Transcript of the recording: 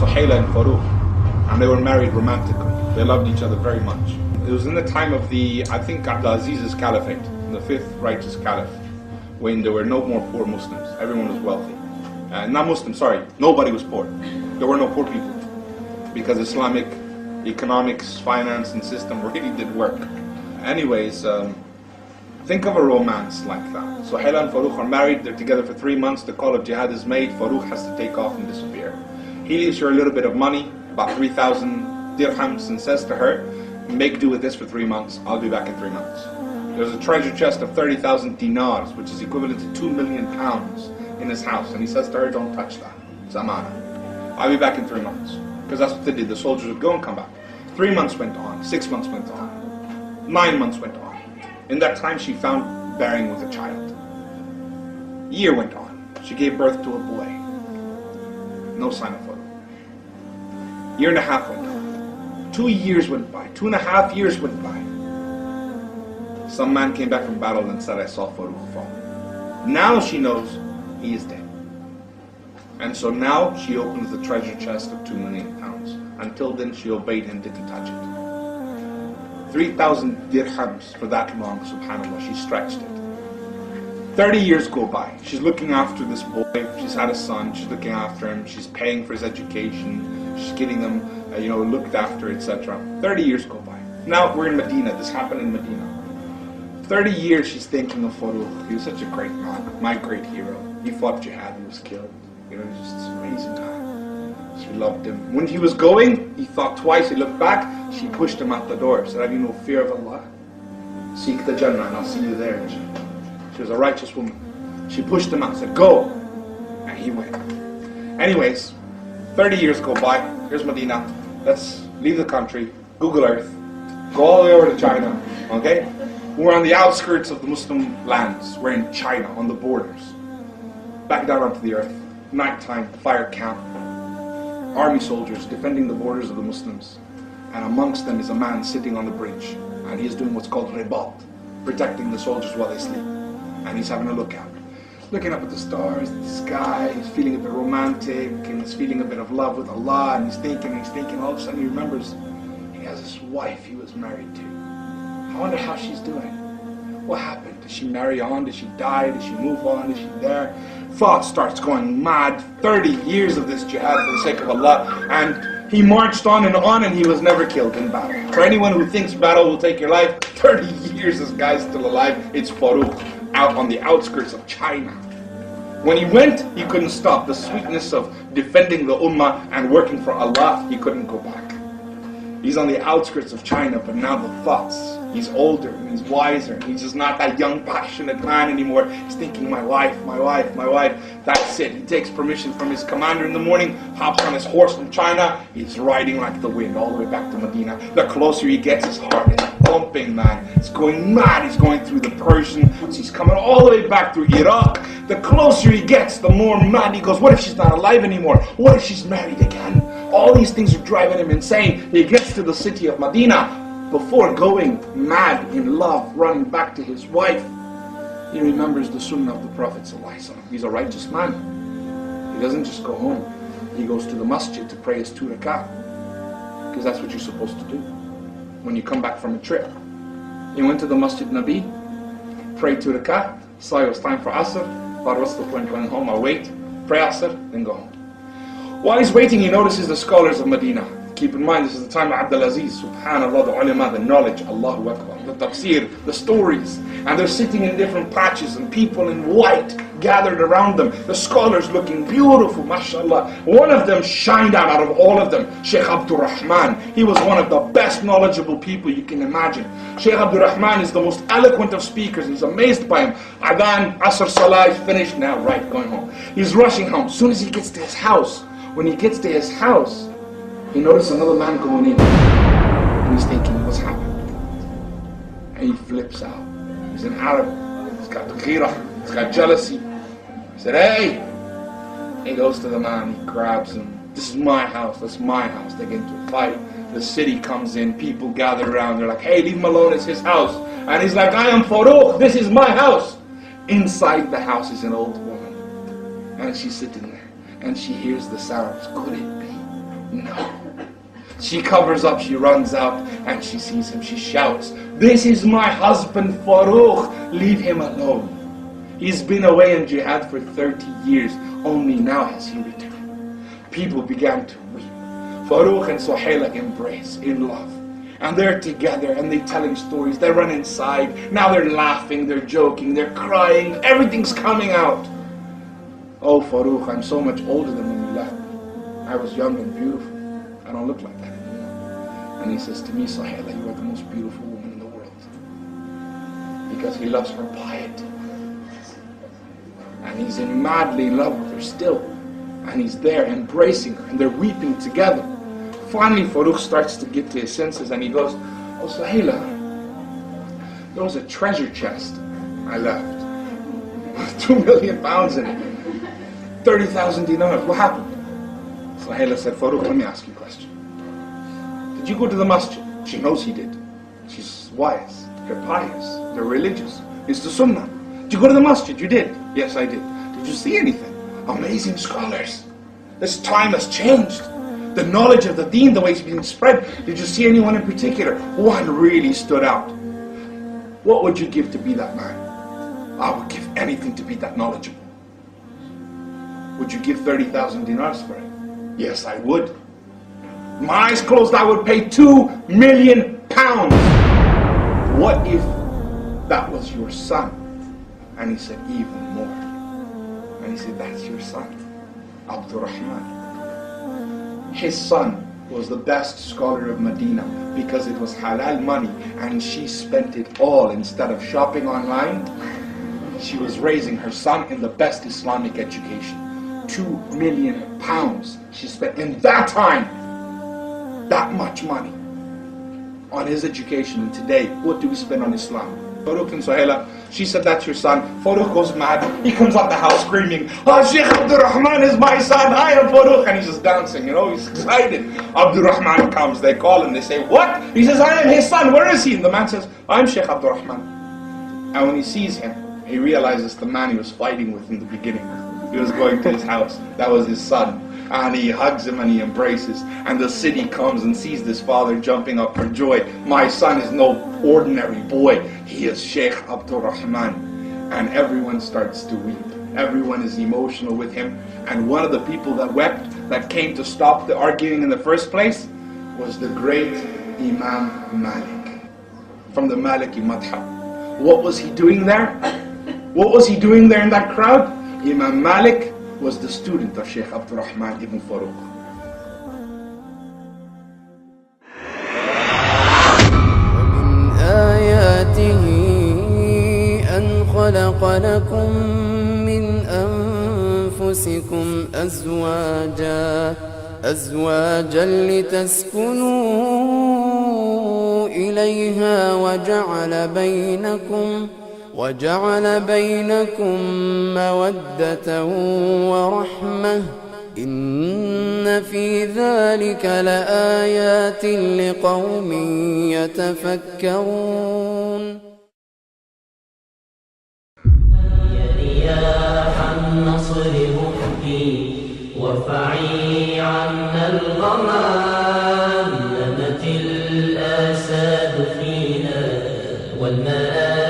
Suhayla and Farooq, and they were married romantically. They loved each other very much. It was in the time of I think Abdulaziz's caliphate, the fifth righteous caliph, when there were no more poor Muslims. Everyone was wealthy. Not Muslims, sorry, nobody was poor. There were no poor people, because Islamic economics, finance and system really did work. Anyways, think of a romance like that. Suhayla and Farooq are married, they're together for 3 months, the call of jihad is made, Farooq has to take off and disappear. He leaves her a little bit of money, about 3,000 dirhams, and says to her, make do with this for 3 months, I'll be back in 3 months. There's a treasure chest of 30,000 dinars, which is equivalent to 2 million pounds in his house, and he says to her, don't touch that, it's amana. I'll be back in 3 months. Because that's what they did, the soldiers would go and come back. 3 months went on, 6 months went on, 9 months went on. In that time she found bearing with a child. A year went on, she gave birth to a boy. No sign of Farooq. Year and a half went on. 2 years went by, 2.5 years went by. Some man came back from battle and said, I saw Farooq fall. Now she knows he is dead. And so now she opens the treasure chest of 2 million pounds. Until then she obeyed him, didn't touch it. 3,000 dirhams for that long, subhanAllah, she stretched it. 30 years go by, she's looking after this boy, she's had a son, she's looking after him, she's paying for his education, she's getting him looked after, etc. 30 years go by. Now we're in Medina, this happened in Medina. 30 years she's thinking of Farooq, he was such a great man, my great hero. He fought jihad, he was killed. He's just this amazing guy. She loved him. When he was going, he thought twice, he looked back, she pushed him out the door, said, have you no fear of Allah? Seek the Jannah and I'll see you there. She was a righteous woman. She pushed him out, said, go. And he went. Anyways, 30 years go by, here's Medina. Let's leave the country, Google Earth, go all the way over to China, okay? We're on the outskirts of the Muslim lands. We're in China, on the borders. Back down onto the earth. Nighttime, fire camp. Army soldiers defending the borders of the Muslims. And amongst them is a man sitting on the bridge. And he is doing what's called ribat, protecting the soldiers while they sleep. And he's having a lookout. Looking up at the stars, the sky, he's feeling a bit romantic, and he's feeling a bit of love with Allah, and he's thinking, all of a sudden he remembers he has this wife he was married to. I wonder how she's doing. What happened? Did she marry on? Did she die? Did she move on? Is she there? Thought starts going mad. 30 years of this jihad for the sake of Allah, and he marched on and he was never killed in battle. For anyone who thinks battle will take your life, 30 years this guy's still alive. It's Farooq, out on the outskirts of China. When he went, he couldn't stop. The sweetness of defending the ummah and working for Allah, he couldn't go back. He's on the outskirts of China, but now the thoughts, he's older and he's wiser, and he's just not that young, passionate man anymore. He's thinking, my wife, my wife, my wife. That's it. He takes permission from his commander in the morning, hops on his horse from China, he's riding like the wind all the way back to Medina. The closer he gets, his heart is pumping, man. It's going mad. He's going through the Persian, he's coming all the way back through Iraq. The closer he gets, the more mad he goes. What if she's not alive anymore? What if she's married again? All these things are driving him insane. He gets to the city of Medina. Before going mad in love, running back to his wife, he remembers the sunnah of the Prophet ﷺ. He's a righteous man. He doesn't just go home. He goes to the masjid to pray his 2 rak'ah. Because that's what you're supposed to do when you come back from a trip. He went to the Masjid Nabi, prayed 2 rak'ah, saw it was time for Asr, thought what's the point going home, I'll wait, pray Asr, then go home. While he's waiting, he notices the scholars of Medina. Keep in mind, this is the time of Abdulaziz, subhanAllah, the ulama, the knowledge, Allahu Akbar, the tafsir, the stories. And they're sitting in different patches, and people in white gathered around them. The scholars looking beautiful, mashallah. One of them shined out of all of them, Sheikh Abdul Rahman. He was one of the best knowledgeable people you can imagine. Sheikh Abdul Rahman is the most eloquent of speakers. He's amazed by him. Adhan, Asr, Salah is finished now, right, going home. He's rushing home. As soon as he gets to his house, when he gets to his house, he noticed another man going in, and he's thinking, what's happened? And he flips out. He's an Arab, he's got ghirah, he's got jealousy. He said, hey! He goes to the man, he grabs him. This is my house, that's my house. They get into a fight. The city comes in, people gather around, they're like, hey, leave him alone, it's his house. And he's like, I am Farooq, this is my house. Inside the house is an old woman, and she's sitting there, and she hears the sounds. Could it be? No. She covers up, she runs out, and she sees him. She shouts, "This is my husband Farooq, leave him alone. He's been away in jihad for 30 years, only now has he returned." People began to weep. Farooq and Suhayla embrace in love. And they're together and they're telling stories. They run inside. Now they're laughing, they're joking, they're crying. Everything's coming out. "Oh Farooq, I'm so much older than when you left me. I was young and beautiful. I don't look like that anymore." And he says to me, "Suhayla, you are the most beautiful woman in the world." Because he loves her piety. And he's madly in love with her still. And he's there embracing her and they're weeping together. Finally, Farooq starts to get to his senses and he goes, "Oh Suhayla, there was a treasure chest I left. 2 million pounds in it. 30,000 dinars. What happened?" Suhayla said, "Farooq, let me ask you a question. Did you go to the masjid?" She knows he did. She's wise. They're pious. They're religious. It's the sunnah. "Did you go to the masjid?" "You did." "Yes, I did." "Did you see anything?" "Amazing scholars. This time has changed. The knowledge of the deen, the way it's being spread. Did you see anyone in particular? One really stood out." "What would you give to be that man?" "I would give anything to be that knowledgeable." "Would you give 30,000 dinars for it?" "Yes, I would." "My eyes closed, I would pay 2 million pounds. What if that was your son?" And he said, "Even more." And he said, "That's your son, Abdurrahman." His son was the best scholar of Medina because it was halal money and she spent it all instead of shopping online. She was raising her son in the best Islamic education. 2 million pounds she spent in that time. That much money on his education. And today, what do we spend on Islam? Farooq and Suhayla, she said, "That's your son." Farooq goes mad. He comes out the house screaming, "Oh, Sheikh Abdurrahman is my son. I am Farooq." And he's just dancing, he's excited. Abdurrahman comes, they call him, they say, "What?" He says, "I am his son. Where is he?" And the man says, "I'm Sheikh Abdurrahman." And when he sees him, he realizes the man he was fighting with in the beginning. He was going to his house. That was his son. And he hugs him and he embraces. And the city comes and sees this father jumping up for joy. My son is no ordinary boy. He is Sheikh Abdurrahman. And everyone starts to weep. Everyone is emotional with him. And one of the people that wept, that came to stop the arguing in the first place, was the great Imam Malik from the Maliki Madhab. What was he doing there? What was he doing there in that crowd? Imam Malik was the student of Sheikh Abdurrahman ibn Farooq. ومن آياته أن خلق لكم من أنفسكم أزواجا لتسكنوا إليها وجعل بينكم مودة ورحمة إن في ذلك لآيات لقوم يتفكرون. يا رياح النصر مهدي وارفعي عنا الغمام. نمت الآساد فينا والمآسي